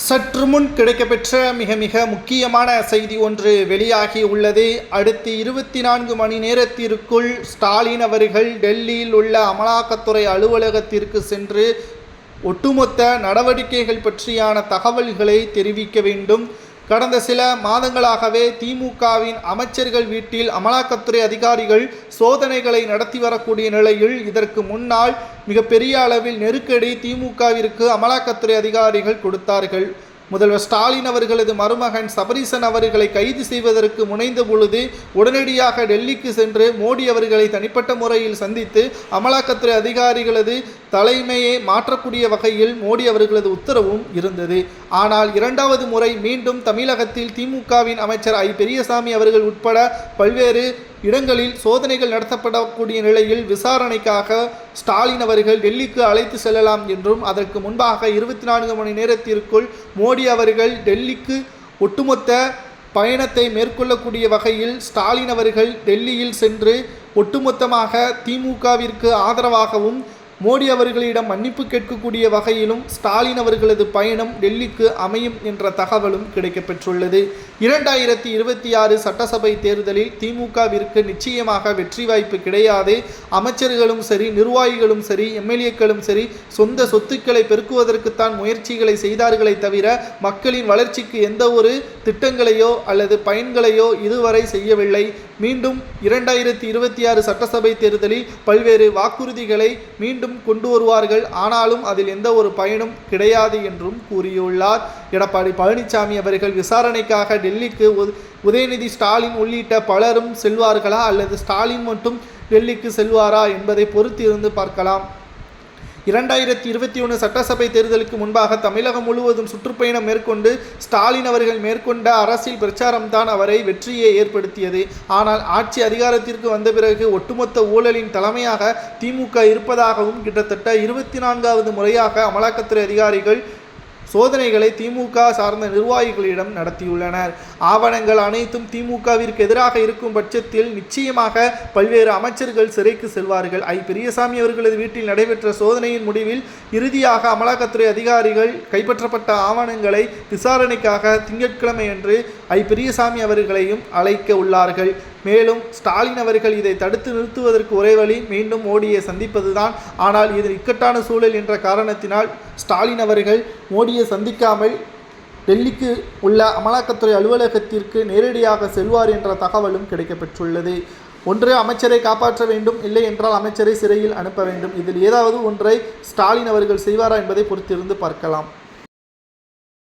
சற்று முன் கிடைக்கப்பெற்ற மிக முக்கியமான செய்தி ஒன்று வெளியாகி உள்ளது. அடுத்து 24 மணி நேரத்திற்குள் ஸ்டாலின் அவர்கள் டெல்லியில் உள்ள அமலாக்கத்துறை அலுவலகத்திற்கு சென்று ஒட்டுமொத்த நடவடிக்கைகள் பற்றியான தகவல்களை தெரிவிக்க வேண்டும். கடந்த சில மாதங்களாகவே திமுகவின் அமைச்சர்கள் வீட்டில் அமலாக்கத்துறை அதிகாரிகள் சோதனைகளை நடத்தி வரக்கூடிய நிலையில் இதற்கு முன்னால் மிகப்பெரிய அளவில் நெருக்கடி திமுகவிற்கு அமலாக்கத்துறை அதிகாரிகள் கொடுத்தார்கள். முதல்வர் ஸ்டாலின் அவர்களது மருமகன் சபரீசன் அவர்களை கைது செய்வதற்கு முனைந்த பொழுது உடனடியாக டெல்லிக்கு சென்று மோடி அவர்களை தனிப்பட்ட முறையில் சந்தித்து அமலாக்கத்துறை அதிகாரிகளது தலைமையை மாற்றக்கூடிய வகையில் மோடி அவர்களது உத்தரவும் இருந்தது. ஆனால் இரண்டாவது முறை மீண்டும் தமிழகத்தில் திமுகவின் அமைச்சர் ஐ பெரியசாமி அவர்கள் உட்பட பல்வேறு இடங்களில் சோதனைகள் நடத்தப்படக்கூடிய நிலையில் விசாரணைக்காக ஸ்டாலின் அவர்கள் டெல்லிக்கு அழைத்து செல்லலாம் என்றும் அதற்கு முன்பாக 24 மணி நேரத்திற்குள் மோடி அவர்கள் டெல்லிக்கு ஒட்டுமொத்த பயணத்தை மேற்கொள்ளக்கூடிய வகையில் ஸ்டாலின் அவர்கள் டெல்லியில் சென்று ஒட்டுமொத்தமாக திமுகவிற்கு ஆதரவாகவும் மோடி அவர்களிடம் மன்னிப்பு கேட்கக்கூடிய வகையிலும் ஸ்டாலின் அவர்களது பயணம் டெல்லிக்கு அமையும் என்ற தகவலும் கிடைக்கப்பெற்றுள்ளது. 2026 சட்டசபை தேர்தலில் திமுகவிற்கு நிச்சயமாக வெற்றி வாய்ப்பு கிடையாது. அமைச்சர்களும் சரி, நிர்வாகிகளும் சரி, எம்எல்ஏக்களும் சரி சொந்த சொத்துக்களை பெருக்குவதற்குத்தான் முயற்சிகளை செய்தார்களே தவிர மக்களின் வளர்ச்சிக்கு எந்த ஒரு திட்டங்களையோ அல்லது பயன்களையோ இதுவரை செய்யவில்லை. மீண்டும் 2026 சட்டசபை தேர்தலில் பல்வேறு வாக்குறுதிகளை மீண்டும் கொண்டு வருவார்கள். ஆனாலும் அதில் எந்த ஒரு பயனும் கிடையாது என்றும் கூறியுள்ளார். எடப்பாடி பழனிசாமி அவர்கள் விசாரணைக்காக டெல்லிக்கு உதயநிதி ஸ்டாலின் உள்ளிட்ட பலரும் செல்வார்களா அல்லது ஸ்டாலின் மட்டும் டெல்லிக்கு செல்வாரா என்பதை பொறுத்து இருந்து பார்க்கலாம். 2021 சட்டசபை தேர்தலுக்கு முன்பாக தமிழகம் முழுவதும் சுற்றுப்பயணம் மேற்கொண்டு ஸ்டாலின் அவர்கள் மேற்கொண்ட அரசியல் பிரச்சாரம்தான் அவரை வெற்றியை ஏற்படுத்தியது. ஆனால் ஆட்சி அதிகாரத்திற்கு வந்த பிறகு ஒட்டுமொத்த ஊழலின் தலைமையாக திமுக இருப்பதாகவும் கிட்டத்தட்ட 24வது முறையாக அமலாக்கத்துறை அதிகாரிகள் சோதனைகளை திமுக சார்ந்த நிர்வாகிகளிடம் நடத்தியுள்ளனர். ஆவணங்கள் அனைத்தும் திமுகவிற்கு எதிராக இருக்கும் பட்சத்தில் நிச்சயமாக பல்வேறு அமைச்சர்கள் சிறைக்கு செல்வார்கள். ஐ பெரியசாமி அவர்களது வீட்டில் நடைபெற்ற சோதனையின் முடிவில் இறுதியாக அமலாக்கத்துறை அதிகாரிகள் கைப்பற்றப்பட்ட ஆவணங்களை விசாரணைக்காக திங்கட்கிழமை அன்று ஐ பெரியசாமி அவர்களையும் அழைக்க உள்ளார்கள். மேலும் ஸ்டாலின் அவர்கள் இதை தடுத்து நிறுத்துவதற்கு ஒரே வழி மீண்டும் மோடியை சந்திப்பதுதான். ஆனால் இது இக்கட்டான சூழல் என்ற காரணத்தினால் ஸ்டாலின் அவர்கள் மோடியை சந்திக்காமல் டெல்லிக்கு உள்ள அமலாக்கத்துறை அலுவலகத்திற்கு நேரடியாக செல்வார் என்ற தகவலும் கிடைக்கப்பெற்றுள்ளது. ஒன்று அமைச்சரை காப்பாற்ற வேண்டும், இல்லை என்றால் அமைச்சரை சிறையில் அனுப்ப வேண்டும். இதில் ஏதாவது ஒன்றை ஸ்டாலின் அவர்கள் செய்வாரா என்பதை பொறுத்திருந்து பார்க்கலாம்.